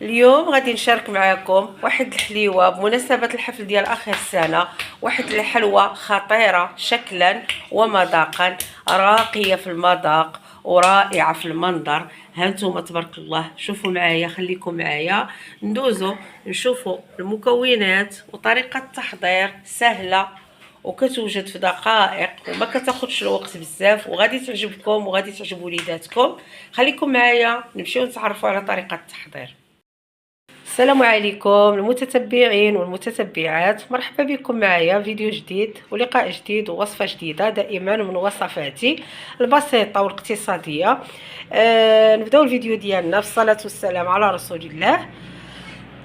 اليوم غادي نشارك معكم واحد الحليوه بمناسبه الحفل ديال اخر السنه. واحد الحلوه خطيره شكلا ومذاقا، راقيه في المذاق ورائعه في المنظر. هانتوما تبارك الله، شوفوا معايا، خليكم معايا ندوزو نشوفوا المكونات وطريقه التحضير سهله وكتوجد في دقائق وما كتاخذش الوقت بزاف، وغادي تعجبكم وغادي تعجب وليداتكم. خليكم معايا نمشيو نتعرفوا على طريقه التحضير. السلام عليكم المتتبعين والمتتبعات، مرحبا بكم معايا فيديو جديد ولقاء جديد ووصفة جديدة دائما من وصفاتي البسيطة والاقتصادية. نبداو الفيديو ديالنا بالصلاة والسلام على رسول الله.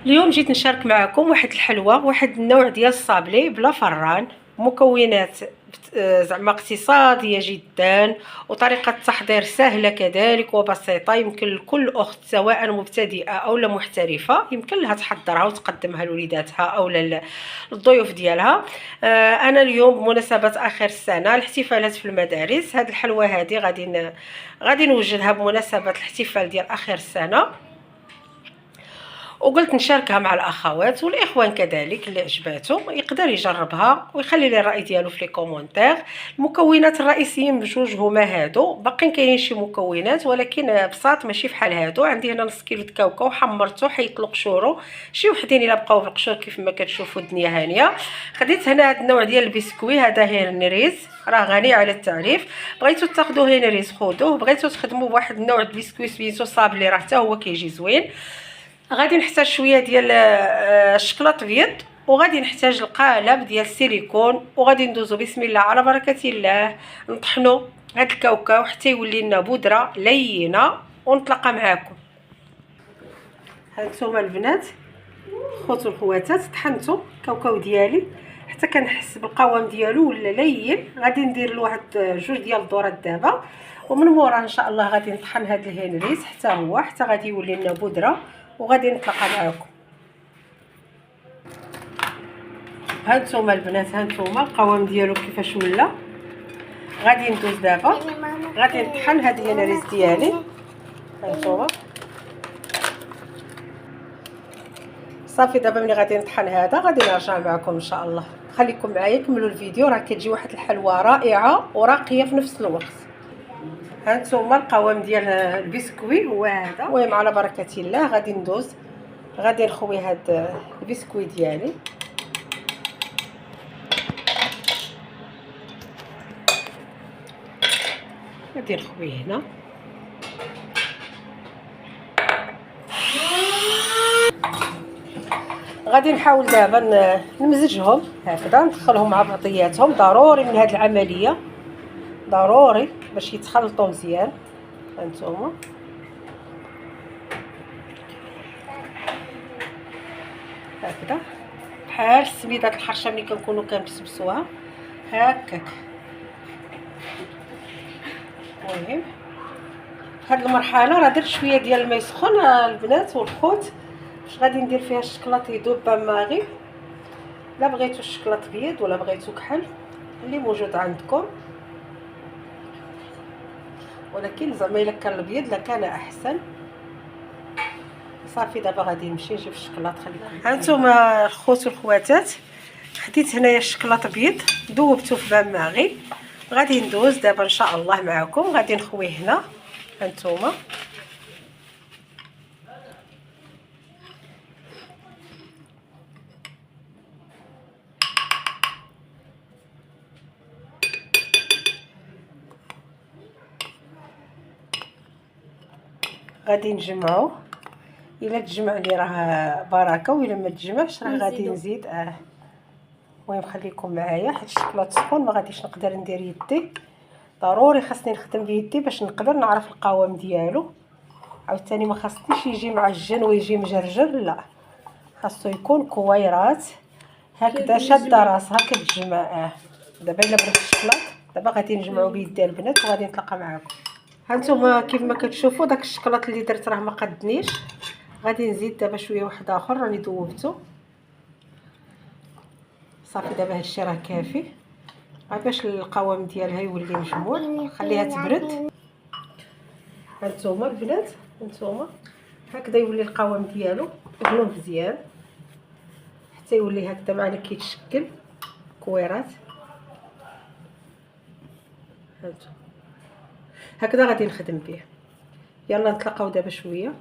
اليوم جيت نشارك معكم واحد الحلوة، واحد النوع ديال الصابلي بلا فران، مكونات زعما اقتصاديه جدا، وطريقه التحضير سهله كذلك وبسيطه. يمكن لكل اخت سواء مبتدئه او لا محترفه يمكن لها تحضرها وتقدمها لوليداتها او للضيوف ديالها. انا اليوم بمناسبه اخر السنه الاحتفالات في المدارس، هذه الحلوه هذه غادي نوجدها بمناسبه الاحتفال ديال اخر السنه، وقلت نشاركها مع الاخوات والاخوان كذلك. اللي عجباتو يقدر يجربها ويخلي لي الراي ديالو في لي كومونتير. المكونات الرئيسيين بجوج هما هادو، باقيين كاينين شي مكونات ولكن بساط ماشي فحال هادو. عندي هنا نص كيلو الكاوكاو حمرته حيت القشورو، شي وحدين الا بقاو بالقشور كيف ما كتشوفوا الدنيا هانيه. خديت هنا هذا النوع ديال البسكوي، هذا هيرنريز راه غني على التعريف. بغيتو تاخذوا هيرنريز خذوه، بغيتو تخدموا بواحد النوع د البسكوي سميتو صابلي راه حتى هو كيجي زوين. غادي نحتاج شويه ديال الشكلاط بيض، وغادي نحتاج القالب ديال السيليكون، وغادي ندوزو بسم الله على بركه الله نطحنوا هاد الكاوكاو حتى يولي لنا بودره لينه ونتلاقى معاكم. هانتوما البنات خوت والخواتات، طحنتو الكاوكاو ديالي حتى كنحس بالقوام ديالو ولا لين. غادي ندير له واحد جوج ديال الذرات دابا، ومن مورا ان شاء الله غادي نطحن هاد الهينريز حتى غادي يولي لنا بودره، وغادي نتلاقى معكم. هانتوما البنات، هانتوما القوام ديالو كيفاش ولا. غادي ندوز دابا غادي نطحن هاد الهينريز ديالي. هانتوما صافي، دابا ملي غادي نطحن هذا غادي نرجع معكم ان شاء الله. خليكم معايا كملوا الفيديو، راه كتجي واحد الحلوه رائعه وراقيه في نفس الوقت. هانتوما القوام ديال البسكوي هو هذا. المهم على بركه الله غادي ندوز، غادي نخوي هاد البسكوي ديالي. غادي نخويه هنا. غادي نحاول دابا نمزجهم هكذا، ندخلهم مع بعضياتهم. ضروري من هاد العمليه، ضروري باش يتخلطوا مزيان. هانتوما هكذا بحال السميدات الحرشه ملي كنكونوا كنبسبسوها هكاك. المهم في هذه المرحله راه درت شويه ديال الماء سخون البنات والخوت، باش غادي ندير فيها الشكلاط يذوب باماغي. لا بغيتو الشكلاط بيض ولا بغيتو كحل اللي موجود عندكم، ولكن زعما الا كان الابيض لكان احسن. صافي دابا غادي نمشي نجيب الشكلاط. خليكم هانتوما الخوت والخواتات، خديت هنايا الشكلاط بيض ذوبته في باماغي. غادي ندوز دابا ان شاء الله معكم، غادي نخويه هنا. هانتوما غادي نجمعو. الا تجمع لي راه بركه، والا ما تجمعش راه غادي نزيد. المهم خليكم معايا حيت الشكلاط سخون، ما غاديش نقدر ندير يدي. ضروري خاصني نخدم بيدي باش نقدر نعرف القوام ديالو. عاوتاني ما خاصنيش يجي معجن ويجي مجرجر، لا خاصو يكون كويرات هكذا شاده راسها كتجمع. دابا الا بغيت الشكلاط دابا غادي نجمعو بيدي البنات وغادي نتلاقى معكم. هانتوما كيف ما كتشوفوا داك الشكلاط اللي درت راه ما قدنيش. غادي نزيد دابا شويه واحد اخر راني ذوبته. صافي دابا هادشي راه كافي باش القوام ديالها يولي مجموع. خليها تبرد. هانتوما البنات، هانتوما هكذا يولي القوام ديالو يغلو مزيان حتى يولي هكذا معنا كيتشكل كويرات. هانتو هكذا غادي نخدم به. يلا نتلاقاو دابا شويه.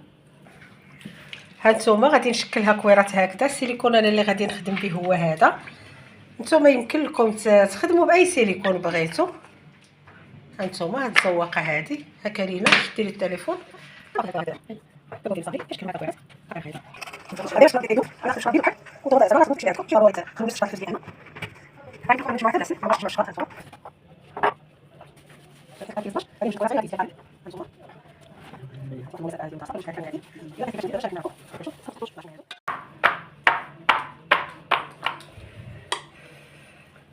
هانتوما غادي نشكلها كويرات هكذا. السيليكون انا اللي غادي نخدم به هو هذا. نتوما يمكن لكم تخدموا باي سيليكون بغيتو. هانتوما هاد الزواقه هادي هكا لينا ديري التليفون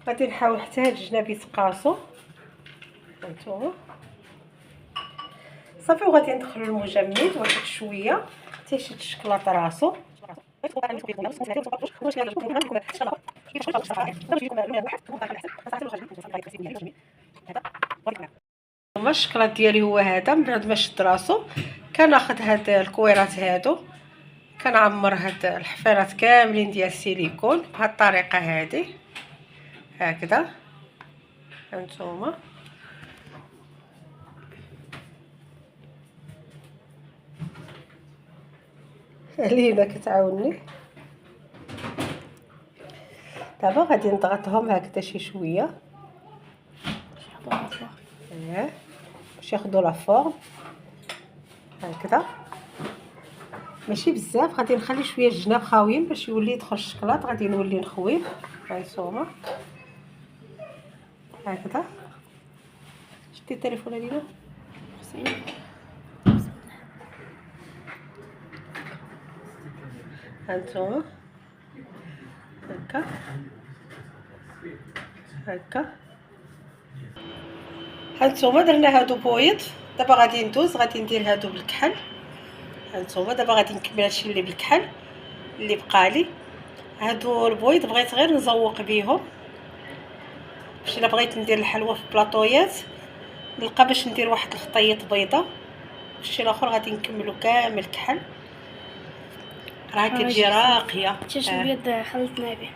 غادي نحاول حتى هاد الجناب يتقاسوا. هانتوما صافي وغادي ندخلوا المجمد واحد شويه حتى يشد الشكلاط راسو. هما الشكلاط ديالي هو هذا. من بعد ما شد راسو كناخذ هاد الكويرات هادو كنعمر هاد الحفيرات كاملين ديال السيليكون بهاد الطريقه هذه هكذا. هانتوما لينا كتعاوني. دابا غادي نضغطهم هكذا شي شويه باش ياخذوا لا فورم هكذا، ماشي بزاف. غادي نخلي شويه الجناب خاويين باش يولي يدخل الشكلاط. غادي نولي نخويه هانتوما هكذا. شتي التليفون علينا هانتوما هكا هكا. هانتوما درنا هادو بويض. دابا غادي ندوز غادي ندير هادو بالكحل. هانتوما دابا غادي نكمل هادشي اللي بالكحل اللي بقالي. هادو البويض بغيت غير نزوق بيهم باش الا بغيت ندير الحلوى في بلاطويات نلقى باش ندير واحد الخطيط بيضه. الشيء الاخر غادي نكملو كامل كحل. راه كتجي راقيه. شاش البيض خلطنا به.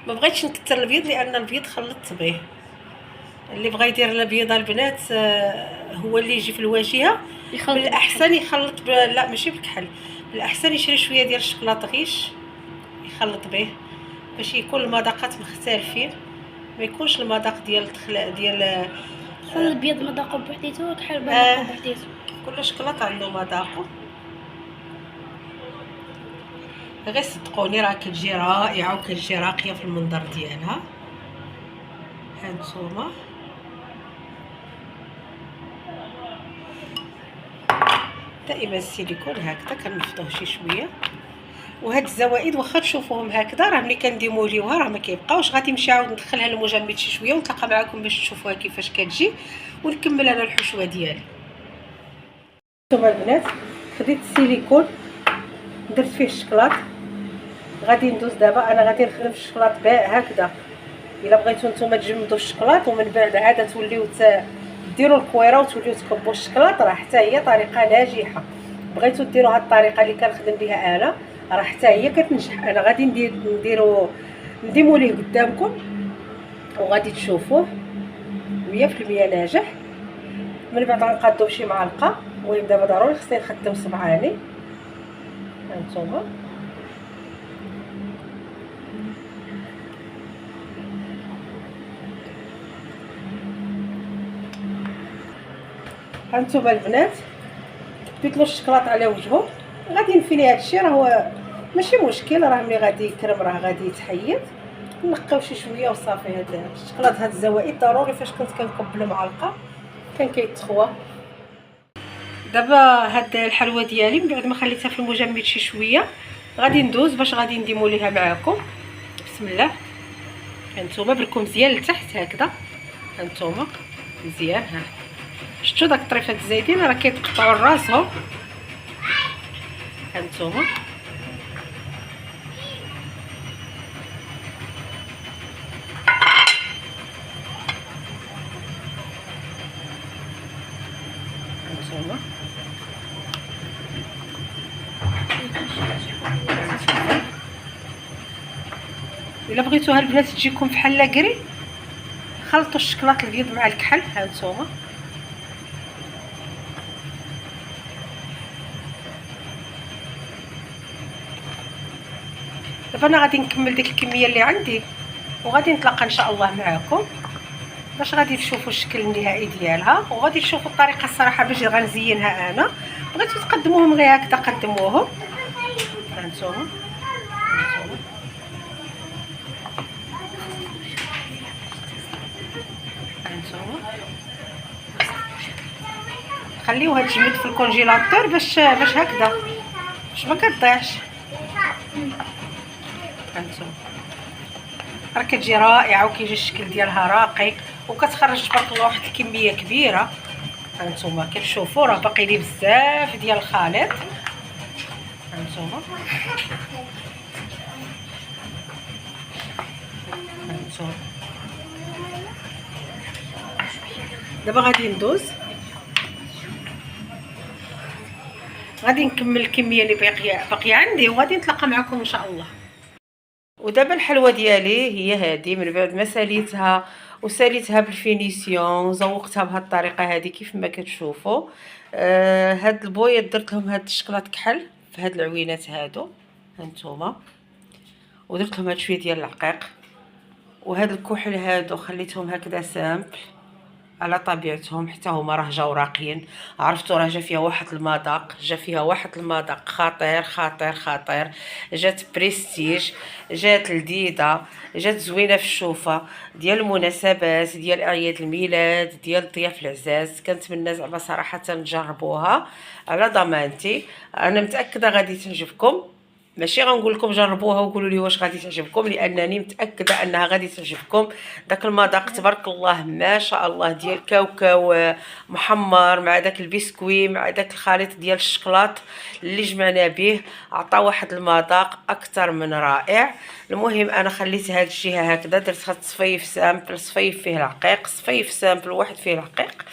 ما بغيتش نكثر البيض لان البيض خلطت به. اللي بغى يدير البيضه البنات هو اللي يجي في الواجهه بالاحسن يخلط لا ماشي بالكحل، بالاحسن يشري شويه ديال الشكلاط غيش يخلط به باش يكون المذاقات مختلفين، ما يكونش المذاق ديال ديال البيض مذاقه بوحديته والكحل مذاقه بوحديته. كل شكلاط عنده مذاقه. غير صدقوني راه كتجي رائعه وكتجي راقيه في المنظر ديالها. هانتوما دائما السيليكون هكذا كنفضوه شي شويه. وهاد الزوائد واخا تشوفوهم هكذا راه ملي كنديموليوها راه ما كيبقاوش. غادي نمشي عاود ندخلها للمجمد شي شويه ونتلاقى معكم باش تشوفوها كيفاش كتجي ونكمل انا الحشوه ديالي. هانتوما البنات خديت السيليكون درت فيه الشكلاط. غادي ندوز دابا انا غادي نخدم في الشكلاط هكذا. الا بغيتو نتوما تجمدوا الشكلاط ومن بعد عاد توليو ديروا الكويره وتوليو تكبوا الشكلاط راه حتى هي طريقه ناجحه. بغيتو ديروا هاد الطريقه اللي كنخدم بها انا راه حتى هي كتنجح. انا غادي نديموليه قدامكم وغادي تشوفوه 100% ناجح. من بعد غنقادو بشي معلقه. المهم دابا ضروري خصني نخدم صبعاني. هانتوما هانتوما البنات ديت له الشكلاط على وجهه. غادي نفيني هادشي راه هو ماشي مشكل. راه ملي غادي يكرم راه غادي يتحيد. نقاو شي شويه وصافي. هاد الشكلاط هاد الزوائد ضروري فاش كنت كنكب المعلقه كان كيتخوى. دابا هاد الحلوه ديالي من بعد ما خليتها في المجمد شي شويه غادي ندوز باش غادي نديموليها معاكم. بسم الله. هانتوما بركم مزيان لتحت هكذا. هانتوما مزيان. ها شفتوا داك الطريفات الزايدين راه كيتقطعوا راسهم. هانتوما الا بغيتوها البنات تجيكم بحال لاكري، خلطوا الشكلاط الابيض مع الكحل. ها نتوما دابا انا غادي نكمل ديك الكميه اللي عندي، وغادي نتلاقى ان شاء الله معكم باش غادي تشوفوا الشكل النهائي ديالها، وغادي تشوفوا الطريقه الصراحه باش غنزينها. انا بغيتو تقدموهم غير هكذا قدموهم. هانتوما خليوها تجمد في الكونجيلاتور باش هكذا باش ما كتضيعش. هانتوما راه كتجي رائعه وكيجي الشكل ديالها راقي وكتخرج تبارك الله واحد الكميه كبيره. هانتوما كتشوفوا راه باقي لي بزاف ديال الخليط. هانتوما دابا غادي ندوز، غادي نكمل الكميه اللي باقيه عندي وغادي نتلاقى معكم ان شاء الله. ودابا الحلوه ديالي هي هذه، من بعد ما ساليتها وساليتها بالفينيسيون زوقتها بهذه الطريقه هذه كيف ما كتشوفوا. هاد البويض درت لهم هاد الشكلاط كحل في هاد العوينات هادو هانتوما، ودرت لهم هاد شويه ديال العقيق، وهاد الكحل هادو خليتهم هكذا سامبل على طبيعتهم حتى هما راه جاو راقيين. عرفتوا راه جا فيها واحد المذاق، جا فيها واحد المذاق خطير خطير خطير. جات بريستيج، جات لذيذه، جات زوينه في الشوفه ديال المناسبات، ديال اعياد الميلاد، ديال الضياف العزاز. كنتمنى زعما صراحه تجربوها على ضمانتي، انا متاكده غادي تعجبكم. ماشي غنقول لكم جربوها وقولوا لي واش غادي تعجبكم، لانني متاكده انها غادي تعجبكم. داك المذاق تبارك الله ما شاء الله ديال كاوكاو محمر مع داك البسكوي مع داك الخليط ديال الشكلاط اللي جمعنا به، عطى واحد المذاق اكثر من رائع. المهم انا خليت هاد الجهه هكذا، درت هاد الصفيف سامبل، صفيف فيه العقيق، صفيف سامبل واحد فيه العقيق،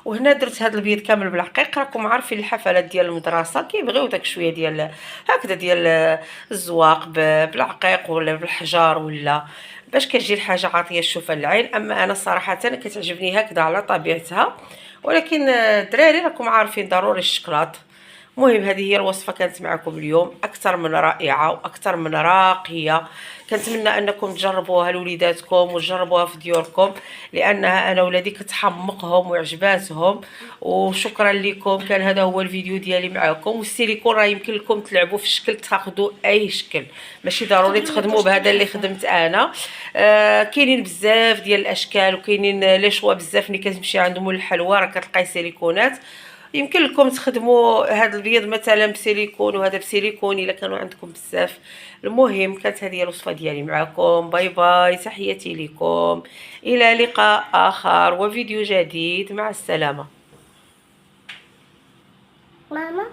وهنا درت هذا البيض كامل بالعقيق. راكم عارفين الحفلات ديال المدرسه كيبغيو داك شويه ديال هكذا ديال الزواق بالعقيق ولا بالحجار، ولا باش كتجي الحاجه عاطيه الشوفه للعين. اما انا صراحه كتعجبني هكذا على طبيعتها، ولكن الدراري راكم عارفين ضروري الشكلاط. المهم هذه هي الوصفه كانت معكم اليوم، اكثر من رائعه واكثر من راقيه. كنتمنى انكم تجربوها لوليداتكم وتجربوها في ديوركم، لانها انا ولادي كتحمقهم وعجباتهم. وشكرا لكم، كان هذا هو الفيديو ديالي معكم. والسيليكون راه يمكن لكم تلعبوا في الشكل، تاخذوا اي شكل، ماشي ضروري تخدموا بهذا اللي خدمت انا. كاينين بزاف ديال الاشكال وكاينين لي شوا بزاف. ملي كتمشي عندهم الحلوى راه كتلقاي سيليكونات، يمكن لكم تخدموا هذا البيض مثلا بسيليكون وهذا بسيليكون الا كانوا عندكم بزاف. المهم كانت هذه الوصفه ديالي معكم. باي باي، تحياتي لكم، الى لقاء اخر وفيديو جديد، مع السلامه. ماما